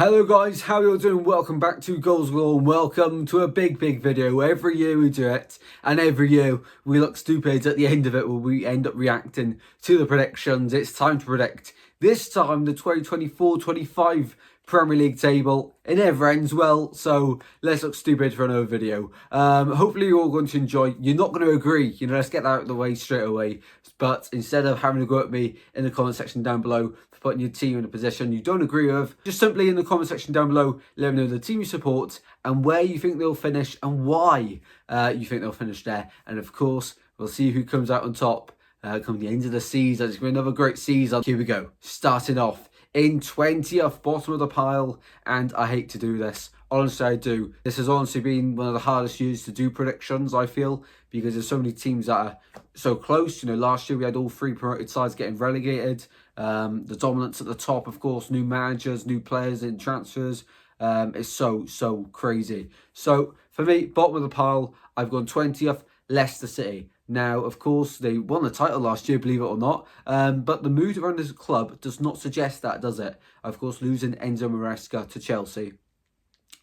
Hello guys, how you all doing? Welcome back to Goals Galore and welcome to a big video. Every year we do it and every year we look stupid at the end of it where we end up reacting to the predictions. It's time to predict. This time the 2024-25 Premier League table. It never ends well, so let's look stupid for another video. Hopefully you're all going to enjoy. You're not going to agree, let's get that out of the way straight away. But instead of having to go at me in the comment section down below for putting your team in a position you don't agree with, just simply in the comment section down below, let me know the team you support and where you think they'll finish and why you think they'll finish there. And of course, we'll see who comes out on top come the end of the season. It's going to be another great season. Here we go. Starting off in 20th, bottom of the pile, and I hate to do this. Honestly, I do. This has honestly been one of the hardest years to do predictions, I feel, because there's so many teams that are so close. Last year we had all three promoted sides getting relegated. The dominance at the top, of course, new managers, new players in transfers. It's so crazy. So for me, bottom of the pile, I've gone 20th, Leicester City. Now, of course, they won the title last year, believe it or not, but the mood around this club does not suggest that, does it? Of course, losing Enzo Maresca to Chelsea.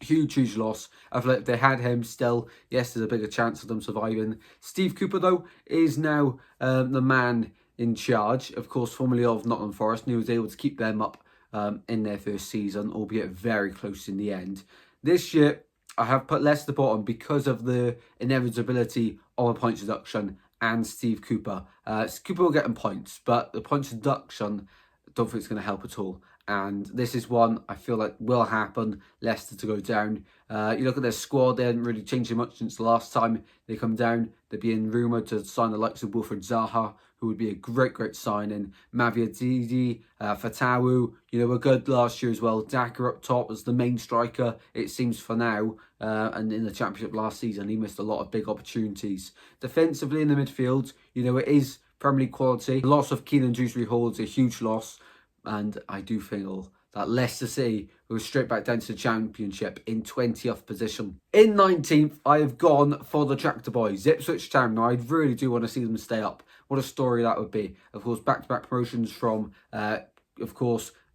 Huge loss. I feel like if they had him still, yes, there's a bigger chance of them surviving. Steve Cooper, though, is now the man in charge, of course, formerly of Nottingham Forest, and he was able to keep them up in their first season, albeit very close in the end. This year, I have put Leicester bottom because of the inevitability of a points deduction and Steve Cooper. Cooper will get them points, but the points deduction, I don't think it's going to help at all. And this is one I feel like will happen, Leicester to go down. You look at their squad, they haven't really changed much since the last time they come down. They're being rumoured to sign the likes of Wilfried Zaha, who would be a great signing. Mavididi, Fatawu, were good last year as well. Daka up top as the main striker, it seems for now. And in the Championship last season, he missed a lot of big opportunities. Defensively in the midfield, it is Premier League quality. The loss of Keenan Dewsbury Hall is a huge loss. And I do feel that Leicester City will straight back down to the Championship in 20th position. In 19th, I have gone for the Tractor Boys, Ipswich Town. Now, I really do want to see them stay up. What a story that would be. Of course, back-to-back promotions from,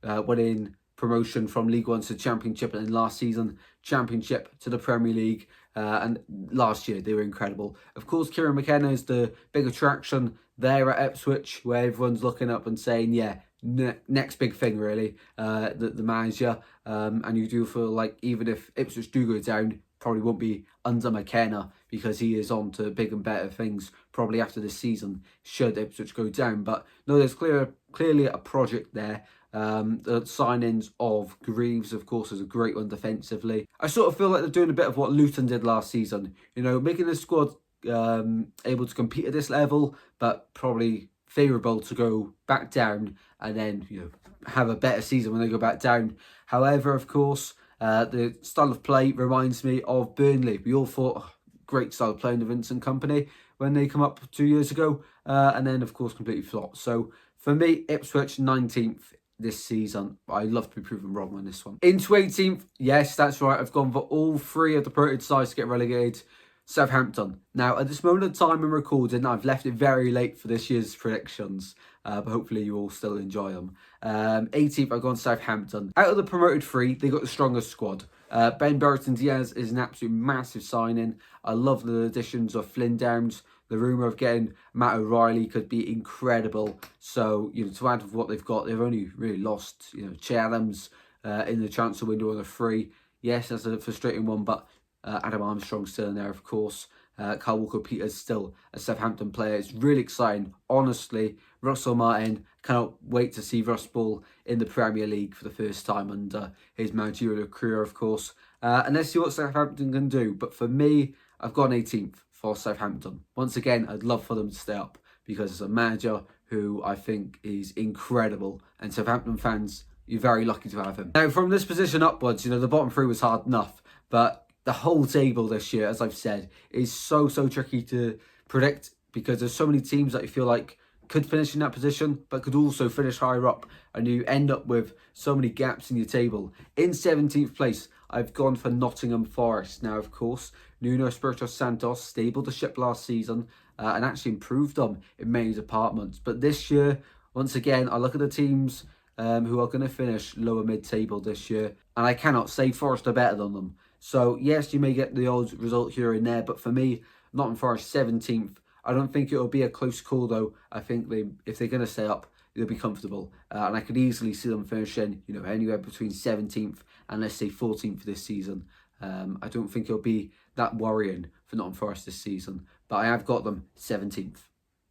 winning promotion from League One to the Championship, and then last season, Championship to the Premier League. And last year, they were incredible. Of course, Kieran McKenna is the big attraction there at Ipswich, where everyone's looking up and saying, yeah, next big thing really, the manager, and you do feel like even if Ipswich do go down, probably won't be under McKenna because he is on to big and better things probably after this season should Ipswich go down. But no, there's clearly a project there. The signings of Greaves, of course, is a great one defensively. I sort of feel like they're doing a bit of what Luton did last season, making the squad able to compete at this level, but probably favourable to go back down and then have a better season when they go back down. However, of course, the style of play reminds me of Burnley. We all thought great style of play in the Vincent Company when they come up 2 years ago, and then of course completely flopped. So for me, Ipswich 19th this season. I'd love to be proven wrong on this one. Into 18th, yes, that's right, I've gone for all three of the promoted sides to get relegated. Southampton. Now, at this moment of time in recording, I've left it very late for this year's predictions, but hopefully you all still enjoy them. 18th, I've gone Southampton. Out of the promoted three, they got the strongest squad. Ben Brereton Diaz is an absolute massive signing. I love the additions of Flynn Downs. The rumour of getting Matt O'Reilly could be incredible. So, to add with what they've got, they've only really lost, Che Adams in the transfer window on a free. Yes, that's a frustrating one, but Adam Armstrong's still in there, of course. Kyle Walker-Peters still a Southampton player. It's really exciting. Honestly, Russell Martin, cannot wait to see Russ Ball in the Premier League for the first time under his managerial career, of course. And let's see what Southampton can do. But for me, I've gone 18th for Southampton. Once again, I'd love for them to stay up because it's a manager who I think is incredible. And Southampton fans, you're very lucky to have him. Now, from this position upwards, the bottom three was hard enough. But the whole table this year, as I've said, is so tricky to predict because there's so many teams that you feel like could finish in that position but could also finish higher up, and you end up with so many gaps in your table. In 17th place, I've gone for Nottingham Forest. Now, of course, Nuno Espirito Santos stabled the ship last season and actually improved them in many departments. But this year, once again, I look at the teams who are going to finish lower mid-table this year. And I cannot say Forest are better than them. So, yes, you may get the odd result here and there, but for me, Nottingham Forest 17th. I don't think it'll be a close call, though. I think if they're going to stay up, they'll be comfortable. And I could easily see them finishing, anywhere between 17th and, let's say, 14th this season. I don't think it'll be that worrying for Nottingham Forest this season, but I have got them 17th.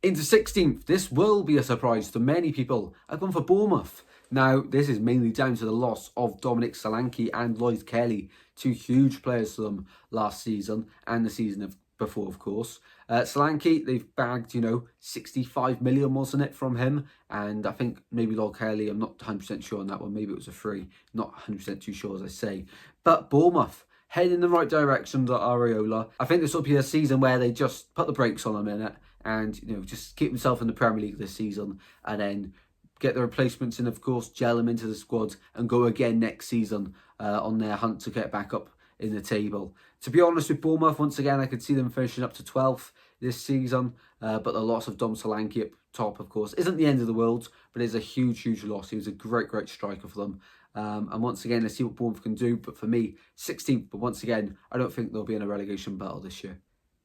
Into 16th, this will be a surprise to many people. I've gone for Bournemouth. Now, this is mainly down to the loss of Dominic Solanke and Lloyd Kelly, two huge players for them last season and the season before, of course. Solanke, they've bagged, 65 million, wasn't it, from him? And I think maybe Lloyd Kelly, I'm not 100% sure on that one. Maybe it was a free. Not 100% too sure, as I say. But Bournemouth, heading in the right direction under Areola. I think this will be a season where they just put the brakes on a minute and, just keep themselves in the Premier League this season and then get the replacements in, of course, gel them into the squad and go again next season on their hunt to get back up in the table. To be honest with Bournemouth, once again, I could see them finishing up to 12th this season, but the loss of Dom Solanke up top, of course, isn't the end of the world, but it's a huge, huge loss. He was a great, great striker for them. And once again, let's see what Bournemouth can do. But for me, 16th. But once again, I don't think they'll be in a relegation battle this year.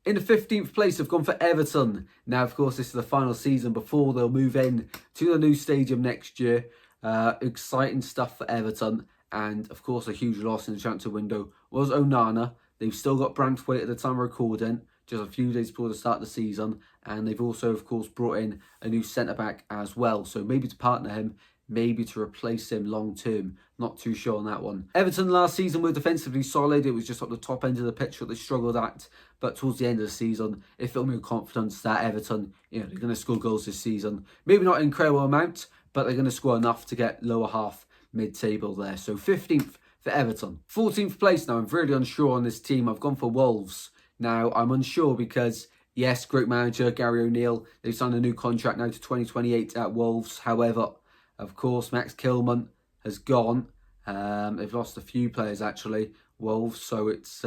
In the 15th place, I've gone for Everton. Now, of course, this is the final season before they'll move in to the new stadium next year. Exciting stuff for Everton. And, of course, a huge loss in the transfer window was Onana. They've still got Branthwaite at the time of recording, just a few days before the start of the season. And they've also, of course, brought in a new centre-back as well. So maybe to partner him, maybe to replace him long term. Not too sure on that one. Everton last season were defensively solid. It was just at the top end of the pitch that they struggled at. But towards the end of the season, it filled me with confidence that Everton, they're going to score goals this season. Maybe not an incredible amount, but they're going to score enough to get lower half mid-table there. So 15th for Everton. 14th place now. I'm really unsure on this team. I've gone for Wolves. Now, I'm unsure because, yes, great manager Gary O'Neill. They've signed a new contract now to 2028 at Wolves. However, of course, Max Kilman has gone. They've lost a few players, actually, Wolves, so it's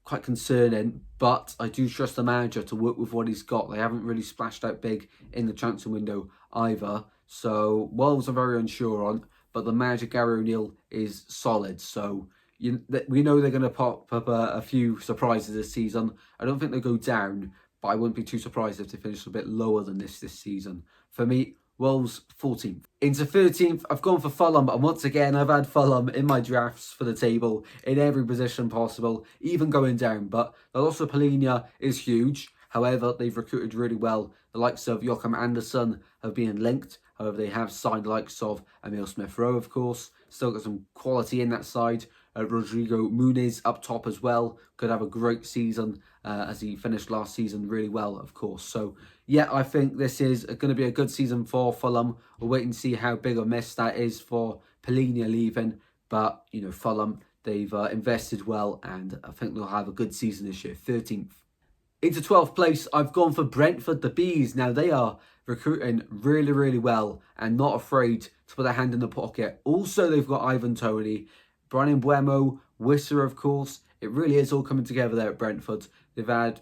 quite concerning. But I do trust the manager to work with what he's got. They haven't really splashed out big in the transfer window either. So Wolves I'm very unsure on. But the manager, Gary O'Neill, is solid. So we know they're going to pop up a few surprises this season. I don't think they'll go down, but I wouldn't be too surprised if they finish a bit lower than this season. For me, Wolves 14th. Into 13th, I've gone for Fulham, and once again, I've had Fulham in my drafts for the table in every position possible, even going down. But the loss of Palhinha is huge. However, they've recruited really well. The likes of Joachim Andersen have been linked. However, they have signed the likes of Emil Smith-Rowe, of course. Still got some quality in that side. Rodrigo Muniz up top as well. Could have a great season as he finished last season really well, of course. So, yeah, I think this is going to be a good season for Fulham. We'll wait and see how big a miss that is for Palhinha leaving. But, Fulham, they've invested well, and I think they'll have a good season this year. 13th. Into 12th place, I've gone for Brentford, the Bees. Now, they are recruiting really, really well and not afraid to put their hand in the pocket. Also, they've got Ivan Toney, Brian Mbeumo, Wissa, of course. It really is all coming together there at Brentford. They've had,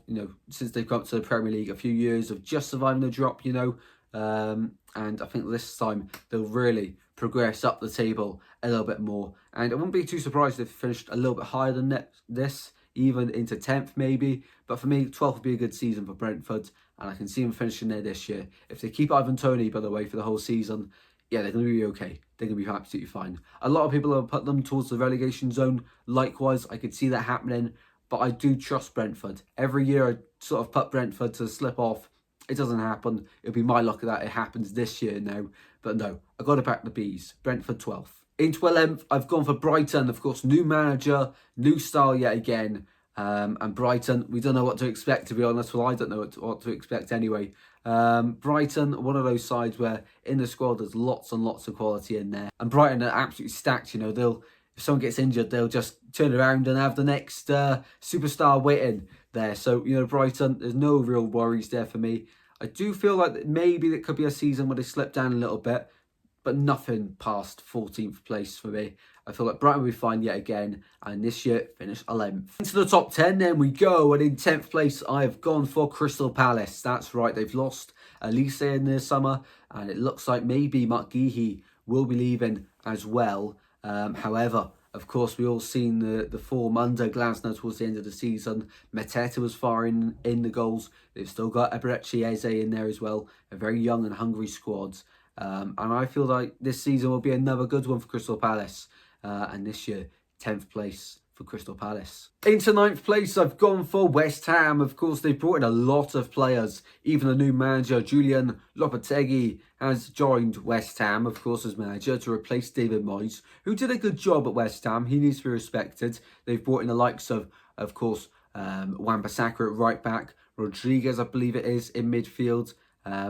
since they've got to the Premier League, a few years of just surviving the drop, and I think this time they'll really progress up the table a little bit more. And I wouldn't be too surprised if they finished a little bit higher than this, even into 10th maybe. But for me, 12th would be a good season for Brentford, and I can see them finishing there this year. If they keep Ivan Toney, by the way, for the whole season, yeah, they're going to be okay. They're going to be absolutely fine. A lot of people have put them towards the relegation zone. Likewise, I could see that happening, but I do trust Brentford. Every year I sort of put Brentford to slip off. It doesn't happen. It'll be my luck that it happens this year now. But no, I've got to back the Bees. Brentford 12th. Into 11th, I've gone for Brighton. Of course, new manager, new style yet again. And Brighton, we don't know what to expect, to be honest. Well, I don't know what to expect anyway. Brighton, one of those sides where in the squad there's lots and lots of quality in there. And Brighton are absolutely stacked, if someone gets injured, they'll just turn around and have the next superstar waiting there. So, Brighton, there's no real worries there for me. I do feel like maybe it could be a season where they slip down a little bit, but nothing past 14th place for me. I feel like Brighton will be fine yet again, and this year finish 11th. Into the top 10 then we go, and in 10th place I have gone for Crystal Palace. That's right, they've lost Elise in the summer, and it looks like maybe Mark Geehee will be leaving as well. However, of course, we all seen the form under Glasner towards the end of the season. Mateta was far in the goals. They've still got Eberechi Eze in there as well. A very young and hungry squad. And I feel like this season will be another good one for Crystal Palace. And this year, 10th place for Crystal Palace. Into 9th place, I've gone for West Ham. Of course, they've brought in a lot of players. Even a new manager, Julian Lopetegui, has joined West Ham, of course, as manager to replace David Moyes, who did a good job at West Ham. He needs to be respected. They've brought in the likes of course, Wan-Bissaka at right back, Rodriguez, I believe it is, in midfield.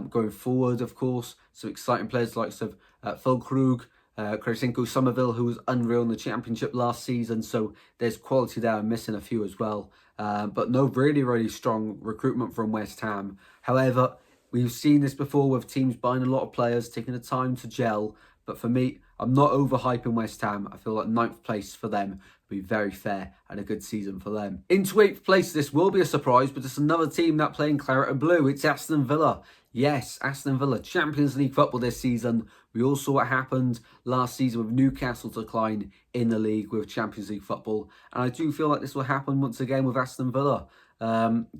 Going forward, of course, some exciting players like Phil Krug, Krasinko Somerville, who was unreal in the Championship last season, so there's quality there. I'm missing a few as well. But no, really strong recruitment from West Ham. However, we've seen this before with teams buying a lot of players, taking the time to gel. But for me, I'm not overhyping West Ham. I feel like 9th place for them will be very fair and a good season for them. Into 8th place, this will be a surprise, but it's another team that play in claret and blue. It's Aston Villa. Yes, Aston Villa, Champions League football this season. We all saw what happened last season with Newcastle's decline in the league with Champions League football. And I do feel like this will happen once again with Aston Villa.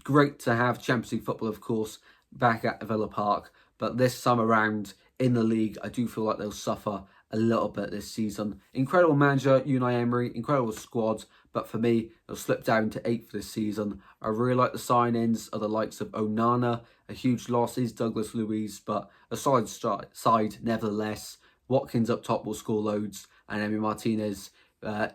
Great to have Champions League football, of course, back at Villa Park. But this time around in the league, I do feel like they'll suffer a little bit this season. Incredible manager, Unai Emery, incredible squad. But for me, they'll slip down to 8th this season. I really like the signings of the likes of Onana. A huge loss is Douglas Luiz, but a solid side nevertheless. Watkins up top will score loads, and Emi Martinez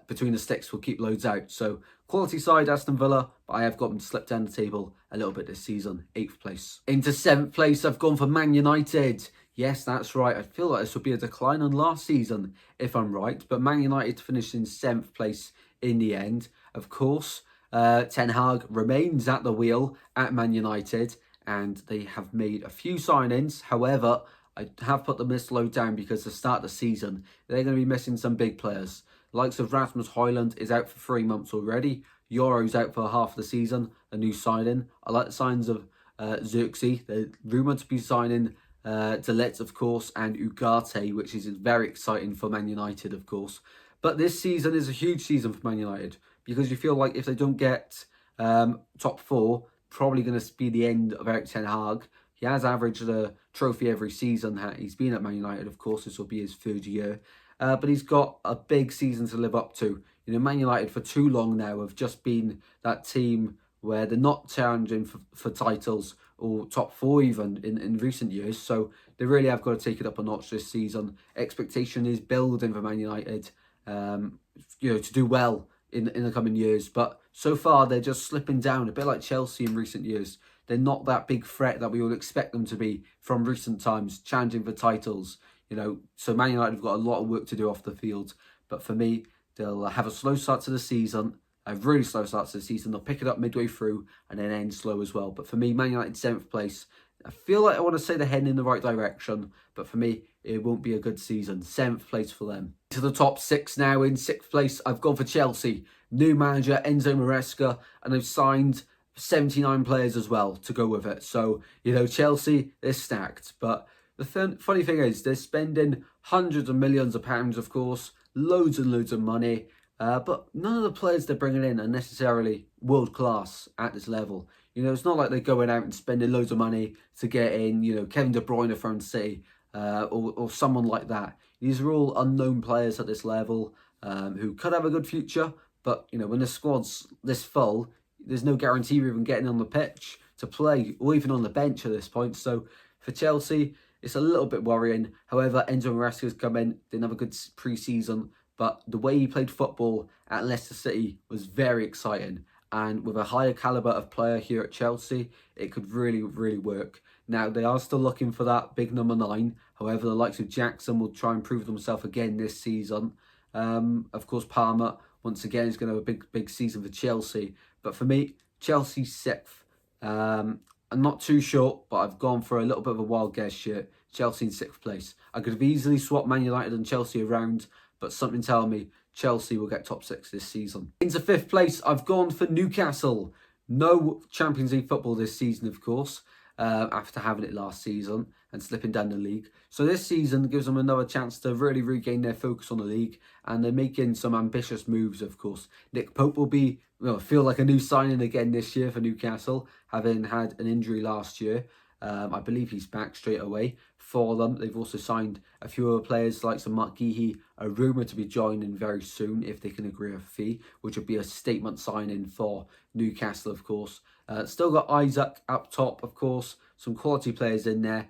between the sticks will keep loads out. So quality side Aston Villa, but I have got them to slip down the table a little bit this season. 8th place. Into 7th place, I've gone for Man United. Yes, that's right. I feel like this would be a decline on last season, if I'm right. But Man United finished in 7th place in the end. Of course, Ten Hag remains at the wheel at Man United, and they have made a few signings. However, I have put them this low down because to start the season, they're going to be missing some big players. The likes of Rasmus Højlund is out for 3 months already. Yoro's out for half the season, a new signing. I like the signs of Xerxes. They're rumoured to be signing De Ligt, of course, and Ugarte, which is very exciting for Man United, of course. But this season is a huge season for Man United because you feel like if they don't get top 4, probably going to be the end of Erik Ten Hag. He has averaged a trophy every season. He's been at Man United, of course. This will be his 3rd year. But he's got a big season to live up to. You know, Man United for too long now have just been that team where they're not challenging for titles or top 4 even in recent years. So they really have got to take it up a notch this season. Expectation is building for Man United, you know, to do well in the coming years. But so far, they're just slipping down, a bit like Chelsea in recent years. They're not that big threat that we would expect them to be from recent times, challenging for titles. You know, so Man United have got a lot of work to do off the field. But for me, they'll have a slow start to the season, a really slow start to the season. They'll pick it up midway through and then end slow as well. But for me, Man United 7th place. I feel like I want to say they're heading in the right direction, but for me, it won't be a good season. 7th place for them. To the top 6 now. In 6th place, I've gone for Chelsea. New manager, Enzo Maresca, and they've signed 79 players as well to go with it. So, you know, Chelsea, they're stacked. But the funny thing is, they're spending hundreds of millions of pounds, of course, loads and loads of money. But none of the players they're bringing in are necessarily world class at this level. You know, it's not like they're going out and spending loads of money to get in, you know, Kevin De Bruyne from City or someone like that. These are all unknown players at this level who could have a good future. But, you know, when the squad's this full, there's no guarantee of even getting on the pitch to play or even on the bench at this point. So for Chelsea, it's a little bit worrying. However, Enzo Maresca's come in, didn't have a good pre-season. But the way he played football at Leicester City was very exciting. And with a higher calibre of player here at Chelsea, it could really work. Now, they are still looking for that big number 9. However, the likes of Jackson will try and prove themselves again this season. Of course, Palmer, once again, is going to have a big season for Chelsea. But for me, Chelsea's 6th. I'm not too sure, but I've gone for a little bit of a wild guess here. Chelsea in 6th place. I could have easily swapped Man United and Chelsea around, but something tells me Chelsea will get top 6 this season. Into 5th place, I've gone for Newcastle. No Champions League football this season, of course, after having it last season. and slipping down the league. So this season gives them another chance to really regain their focus on the league, and they're making some ambitious moves, of course. Nick Pope will be, feel like a new signing again this year for Newcastle, having had an injury last year. I believe he's back straight away for them. They've also signed a few other players like some Mark Geehee, a rumour to be joining very soon if they can agree a fee, which would be a statement signing for Newcastle, of course. Still got Isaac up top, of course. Some quality players in there.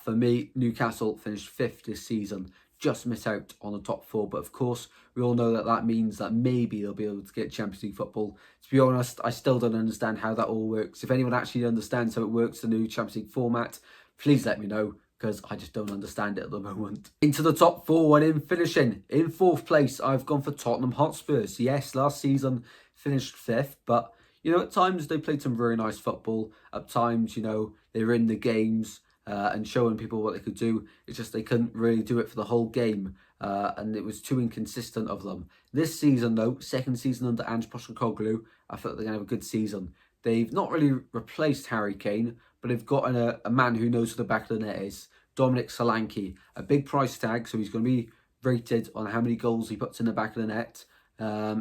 For me, Newcastle finished 5th this season. Just miss out on the top 4, but of course we all know that that means that maybe they'll be able to get Champions League football. To be honest, I still don't understand how that all works. If anyone actually understands how it works, the new Champions League format, please let me know, because I just don't understand it at the moment. Into the top 4 and in finishing in 4th place, I've gone for Tottenham Hotspurs. Yes, last season finished 5th, but at times they played some very nice football. At times, they were in the games and showing people what they could do. It's just they couldn't really do it for the whole game, and it was too inconsistent of them. This season, though, second season under Ange Postecoglou, I thought they're going to have a good season. They've not really replaced Harry Kane, but they've got a man who knows where the back of the net is, Dominic Solanke. A big price tag, so he's going to be rated on how many goals he puts in the back of the net.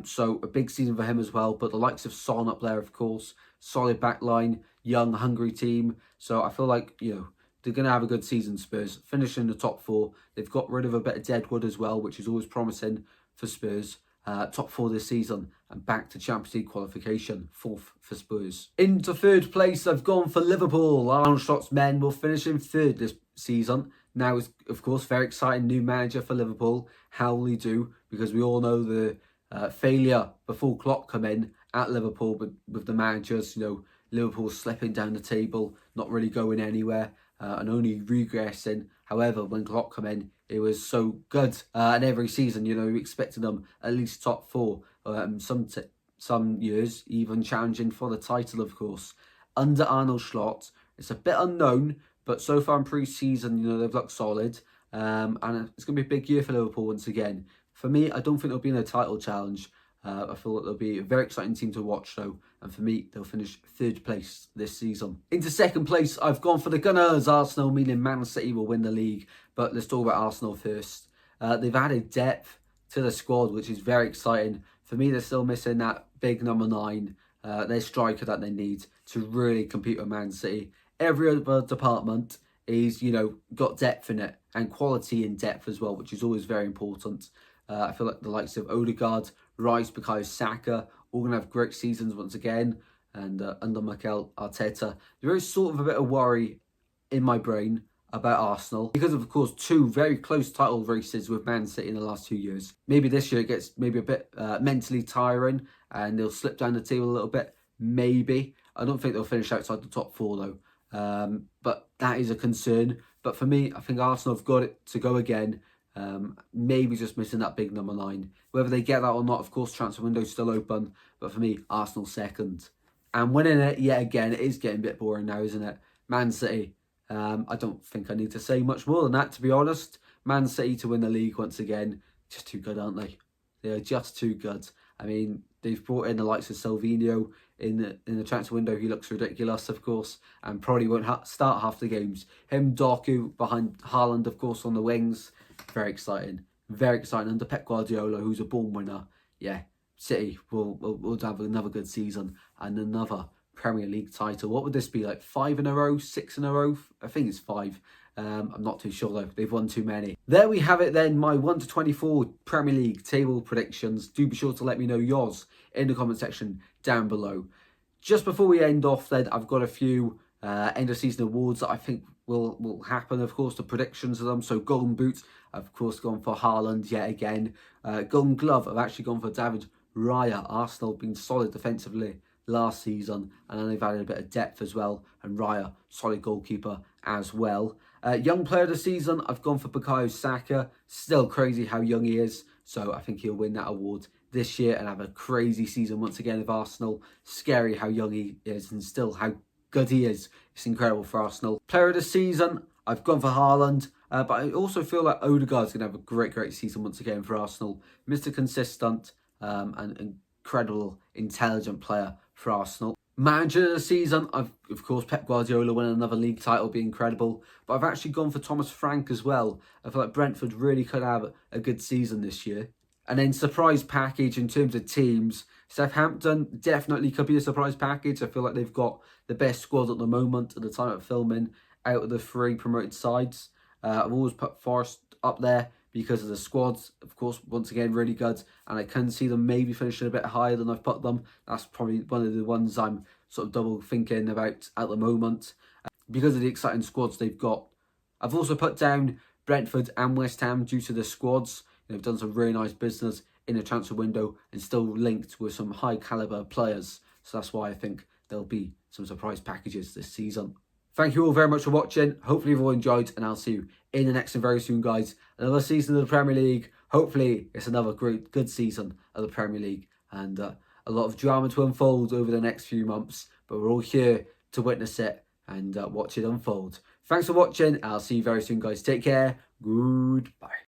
So a big season for him as well. But the likes of Son up there, of course, solid back line, young, hungry team. So I feel like, they're going to have a good season, Spurs. Finishing in the top 4. They've got rid of a bit of deadwood as well, which is always promising for Spurs. Top 4 this season and back to Champions League qualification, 4th for Spurs. Into 3rd place, I've gone for Liverpool. Arne Slot's men will finish in 3rd this season. Now, is of course, very exciting new manager for Liverpool. How will he do? Because we all know the failure before Klopp come in at Liverpool with the managers. Liverpool slipping down the table, not really going anywhere, and only regressing. However, when Klopp come in, it was so good. And every season, we expected them at least top 4. Some years even challenging for the title, of course. Under Arne Slot, it's a bit unknown, but so far in pre-season, they've looked solid. And it's going to be a big year for Liverpool once again. For me, I don't think they'll be in a title challenge. I feel like they'll be a very exciting team to watch, though. And for me, they'll finish 3rd place this season. Into 2nd place, I've gone for the Gunners. Arsenal, meaning Man City will win the league. But let's talk about Arsenal first. They've added depth to the squad, which is very exciting. For me, they're still missing that big number 9, their striker that they need to really compete with Man City. Every other department is, got depth in it, and quality in depth as well, which is always very important. I feel like the likes of Odegaard, Rice, Bukayo Saka, all going to have great seasons once again. And under Mikel Arteta, there is sort of a bit of worry in my brain about Arsenal because of course, 2 very close title races with Man City in the last 2 years. Maybe this year it gets maybe a bit mentally tiring and they'll slip down the table a little bit. Maybe. I don't think they'll finish outside the top 4 though. But that is a concern. But for me, I think Arsenal have got it to go again. Maybe just missing that big number 9. Whether they get that or not, of course, transfer window's still open. But for me, Arsenal 2nd. And winning it yet again, it is getting a bit boring now, isn't it? Man City. I don't think I need to say much more than that, to be honest. Man City to win the league once again. Just too good, aren't they? They are just too good. I mean, they've brought in the likes of Silvinho in the transfer window. He looks ridiculous, of course, and probably won't start half the games. Him, Doku, behind Haaland, of course, on the wings. Very exciting. Very exciting. Under Pep Guardiola, who's a born winner. Yeah, City will have another good season and another Premier League title. What would this be, like 5 in a row, 6 in a row? I think it's 5. I'm not too sure though. They've won too many. There we have it then, my 1 to 24 Premier League table predictions. Do be sure to let me know yours in the comment section down below. Just before we end off then, I've got a few end of season awards that I think will happen. Of course, the predictions of them. So Golden Boot, I've of course gone for Haaland yet again. Golden Glove, I've actually gone for David Raya. Arsenal been solid defensively last season, and then they've added a bit of depth as well, and Raya, solid goalkeeper as well. Young player of the season, I've gone for Bukayo Saka. Still crazy how young he is, so I think he'll win that award this year and have a crazy season once again with Arsenal. Scary how young he is and still how good he is. It's incredible for Arsenal. Player of the season, I've gone for Haaland, but I also feel like Odegaard's going to have a great season once again for Arsenal. Mr. Consistent and incredible, intelligent player for Arsenal. Manager of the season, of course, Pep Guardiola winning another league title would be incredible. But I've actually gone for Thomas Frank as well. I feel like Brentford really could have a good season this year. And then surprise package in terms of teams. Southampton definitely could be a surprise package. I feel like they've got the best squad at the moment at the time of filming out of the 3 promoted sides. I've always put Forest up there because of the squads, of course, once again, really good. And I can see them maybe finishing a bit higher than I've put them. That's probably one of the ones I'm sort of double thinking about at the moment because of the exciting squads they've got. I've also put down Brentford and West Ham due to the squads. They've done some really nice business in the transfer window and still linked with some high caliber players. So that's why I think there'll be some surprise packages this season. Thank you all very much for watching. Hopefully you've all enjoyed, and I'll see you in the next one very soon, guys. Another season of the Premier League. Hopefully it's another good season of the Premier League, and a lot of drama to unfold over the next few months. But we're all here to witness it and watch it unfold. Thanks for watching. I'll see you very soon, guys. Take care. Goodbye.